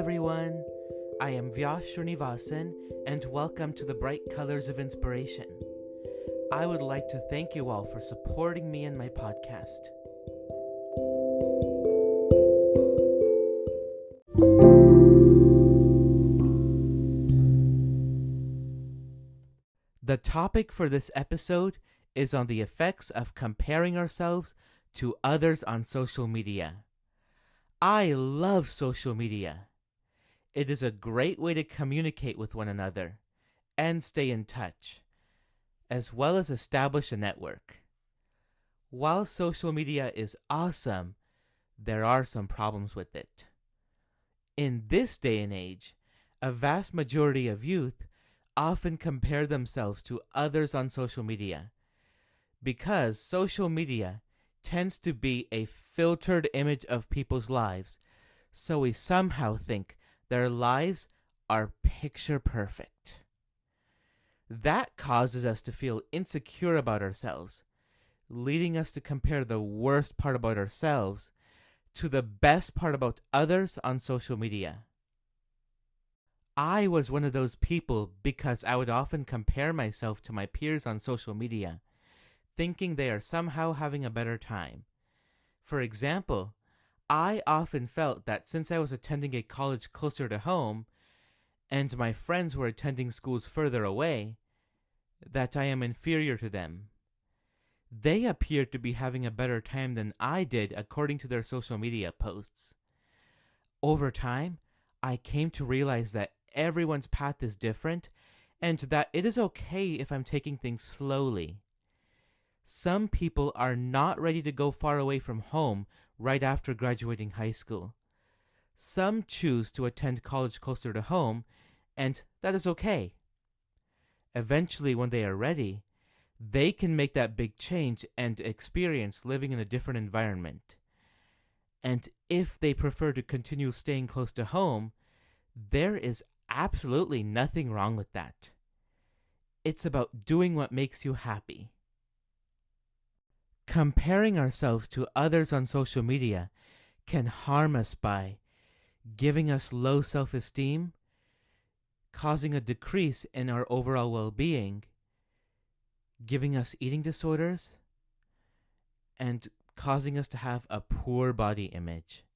everyone. I am Vyash Srinivasan, and welcome to the Bright Colors of Inspiration. I would like to thank you all for supporting me in my podcast. The topic for this episode is on the effects of comparing ourselves to others on social media. I love social media. It is a great way to communicate with one another and stay in touch, as well as establish a network. While social media is awesome, there are some problems with it. In this day and age, a vast majority of youth often compare themselves to others on social media because social media tends to be a filtered image of people's lives, so we somehow think their lives are picture perfect. That causes us to feel insecure about ourselves, leading us to compare the worst part about ourselves to the best part about others on social media. I was one of those people because I would often compare myself to my peers on social media, thinking they are somehow having a better time. For example, I often felt that since I was attending a college closer to home, and my friends were attending schools further away, that I am inferior to them. They appeared to be having a better time than I did according to their social media posts. Over time, I came to realize that everyone's path is different and that it is okay if I'm taking things slowly. Some people are not ready to go far away from home right after graduating high school. Some choose to attend college closer to home, and that is okay. Eventually, when they are ready, they can make that big change and experience living in a different environment. And if they prefer to continue staying close to home, there is absolutely nothing wrong with that. It's about doing what makes you happy. Comparing ourselves to others on social media can harm us by giving us low self-esteem, causing a decrease in our overall well-being, giving us eating disorders, and causing us to have a poor body image.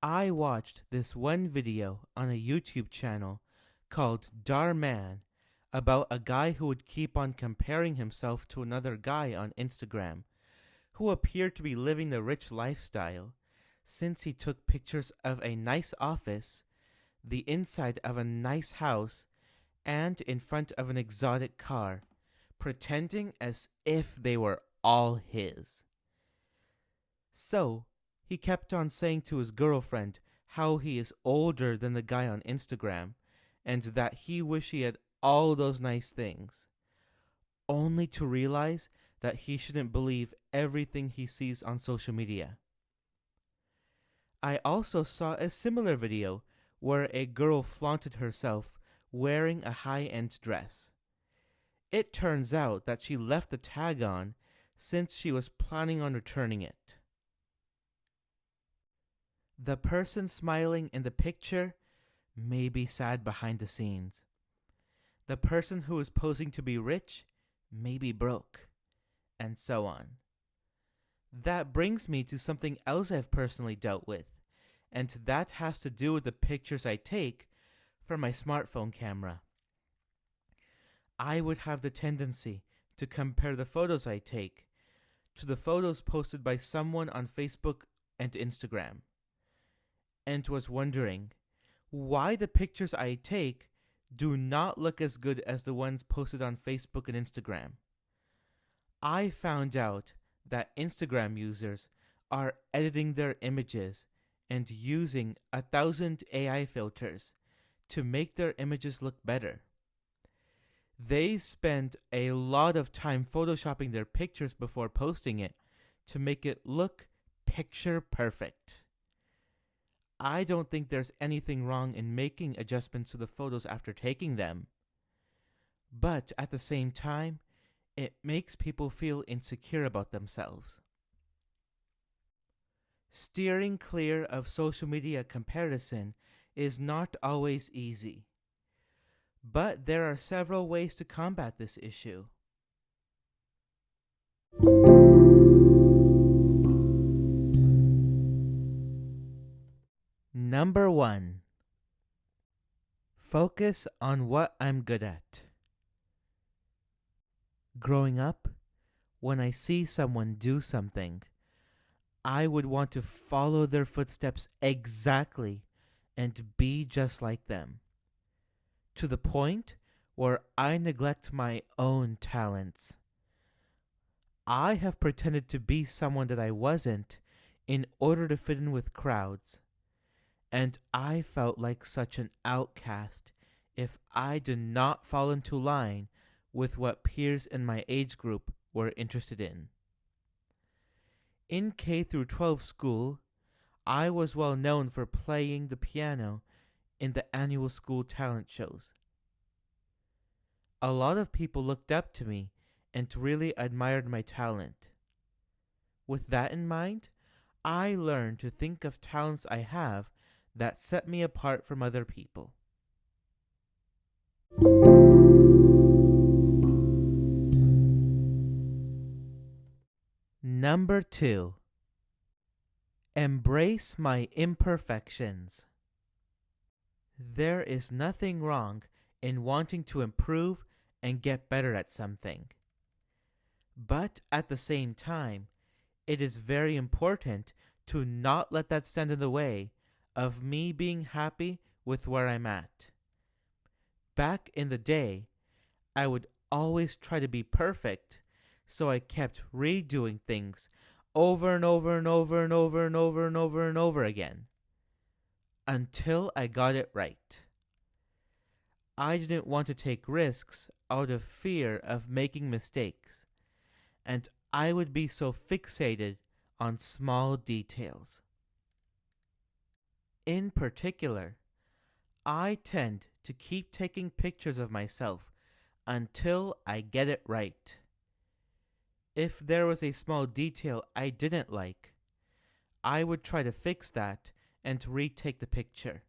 I watched this one video on a YouTube channel called Dhar Mann about a guy who would keep on comparing himself to another guy on Instagram who appeared to be living the rich lifestyle since he took pictures of a nice office, the inside of a nice house, and in front of an exotic car, pretending as if they were all his. So, he kept on saying to his girlfriend how he is older than the guy on Instagram and that he wished he had all those nice things, only to realize that he shouldn't believe everything he sees on social media. I also saw a similar video where a girl flaunted herself wearing a high-end dress. It turns out that she left the tag on since she was planning on returning it. The person smiling in the picture may be sad behind the scenes. The person who is posing to be rich may be broke, and so on. That brings me to something else I've personally dealt with, and that has to do with the pictures I take from my smartphone camera. I would have the tendency to compare the photos I take to the photos posted by someone on Facebook and Instagram, and was wondering why the pictures I take do not look as good as the ones posted on Facebook and Instagram. I found out that Instagram users are editing their images and using 1,000 AI filters to make their images look better. They spend a lot of time photoshopping their pictures before posting it to make it look picture perfect. I don't think there's anything wrong in making adjustments to the photos after taking them. But at the same time, it makes people feel insecure about themselves. Steering clear of social media comparison is not always easy, but there are several ways to combat this issue. Number 1. Focus on what I'm good at. Growing up, when I see someone do something, I would want to follow their footsteps exactly and be just like them, to the point where I neglect my own talents. I have pretended to be someone that I wasn't in order to fit in with crowds, and I felt like such an outcast if I did not fall into line with what peers in my age group were interested in. In K through 12 school, I was well known for playing the piano in the annual school talent shows. A lot of people looked up to me and really admired my talent. With that in mind, I learned to think of talents I have that set me apart from other people. Number 2. Embrace my imperfections. There is nothing wrong in wanting to improve and get better at something. But at the same time, it is very important to not let that stand in the way of me being happy with where I'm at. Back in the day, I would always try to be perfect, so I kept redoing things over and over and over and over and over and over and over again until I got it right. I didn't want to take risks out of fear of making mistakes, and I would be so fixated on small details. In particular, I tend to keep taking pictures of myself until I get it right. If there was a small detail I didn't like, I would try to fix that and retake the picture.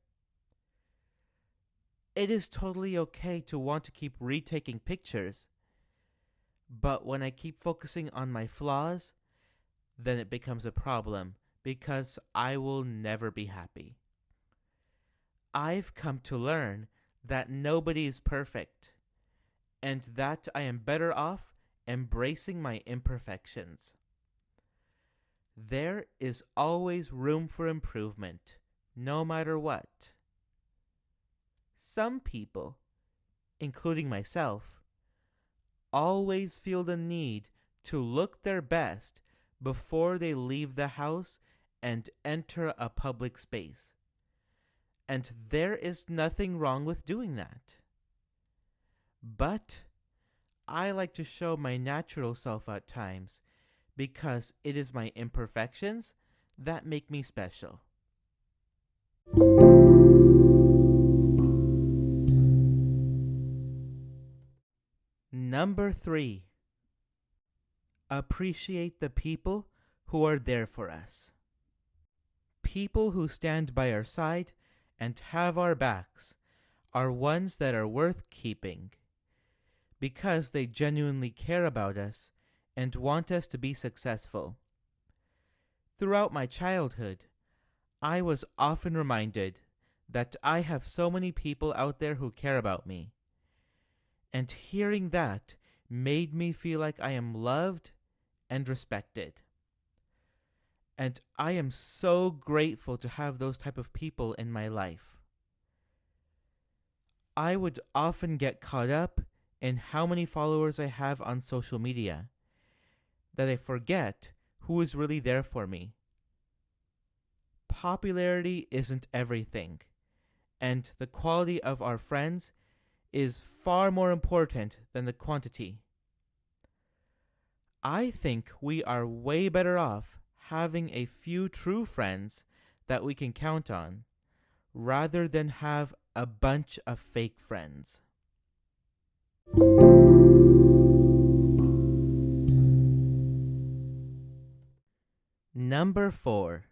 It is totally okay to want to keep retaking pictures, but when I keep focusing on my flaws, then it becomes a problem because I will never be happy. I've come to learn that nobody is perfect, and that I am better off embracing my imperfections. There is always room for improvement, no matter what. Some people, including myself, always feel the need to look their best before they leave the house and enter a public space. And there is nothing wrong with doing that. But I like to show my natural self at times because it is my imperfections that make me special. Number 3. Appreciate the people who are there for us. People who stand by our side and have our backs are ones that are worth keeping, because they genuinely care about us and want us to be successful. Throughout my childhood, I was often reminded that I have so many people out there who care about me. And hearing that made me feel like I am loved and respected. And I am so grateful to have those type of people in my life. I would often get caught up in how many followers I have on social media that I forget who is really there for me. Popularity isn't everything, and the quality of our friends is far more important than the quantity. I think we are way better off having a few true friends that we can count on, rather than have a bunch of fake friends. Number 4.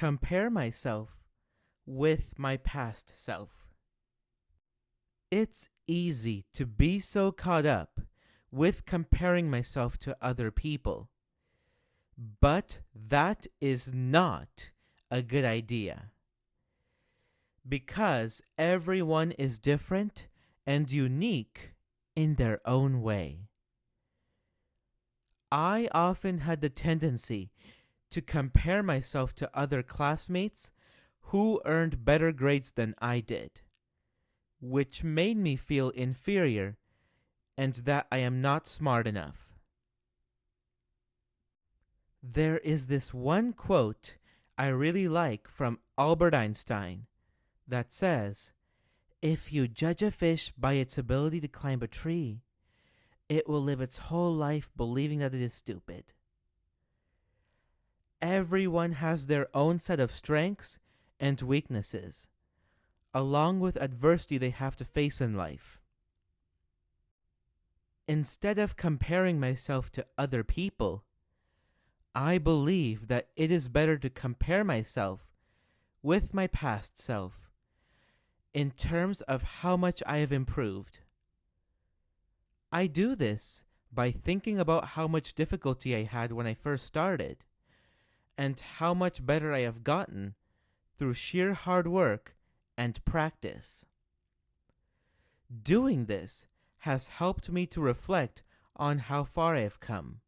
compare myself with my past self. It's easy to be so caught up with comparing myself to other people, but that is not a good idea. Because everyone is different and unique in their own way. I often had the tendency to compare myself to other classmates who earned better grades than I did, which made me feel inferior and that I am not smart enough. There is this one quote I really like from Albert Einstein that says, "If you judge a fish by its ability to climb a tree, it will live its whole life believing that it is stupid." Everyone has their own set of strengths and weaknesses, along with adversity they have to face in life. Instead of comparing myself to other people, I believe that it is better to compare myself with my past self in terms of how much I have improved. I do this by thinking about how much difficulty I had when I first started, and how much better I have gotten through sheer hard work and practice. Doing this has helped me to reflect on how far I have come,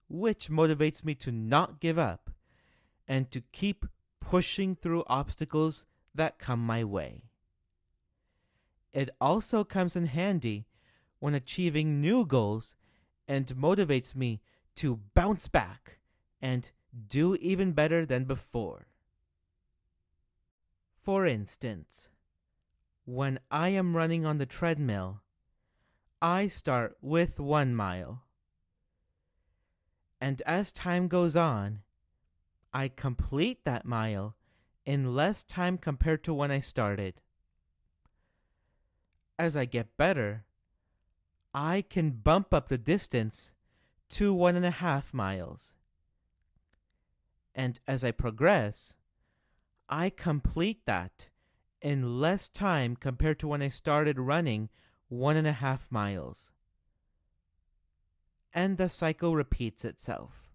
which motivates me to not give up and to keep pushing through obstacles that come my way. It also comes in handy when achieving new goals and motivates me to bounce back and do even better than before. For instance, when I am running on the treadmill, I start with 1 mile. And as time goes on, I complete that mile in less time compared to when I started. As I get better, I can bump up the distance to 1.5 miles. And as I progress, I complete that in less time compared to when I started running 1.5 miles. And the cycle repeats itself.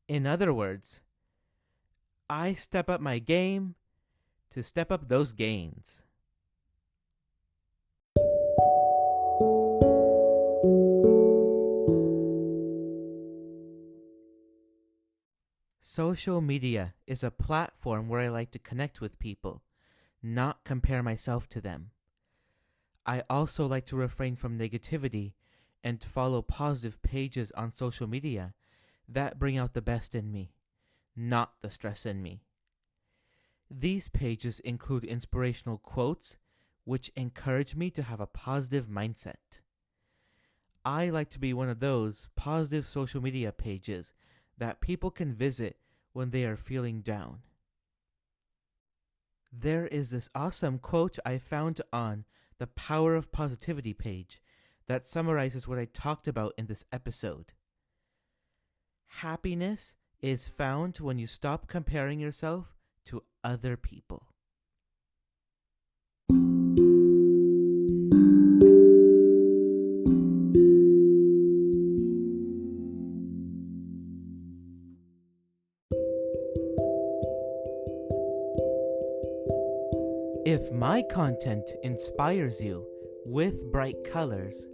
In other words, I step up my game to step up those gains. Social media is a platform where I like to connect with people, not compare myself to them. I also like to refrain from negativity and follow positive pages on social media that bring out the best in me, not the stress in me. These pages include inspirational quotes, which encourage me to have a positive mindset. I like to be one of those positive social media pages that people can visit when they are feeling down. There is this awesome quote I found on the Power of Positivity page that summarizes what I talked about in this episode. Happiness is found when you stop comparing yourself to other people. If my content inspires you with bright colors,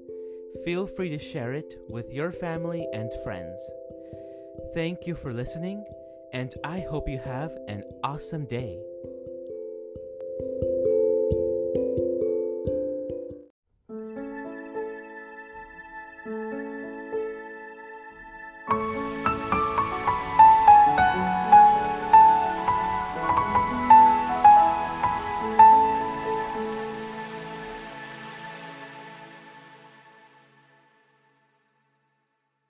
feel free to share it with your family and friends. Thank you for listening, and I hope you have an awesome day.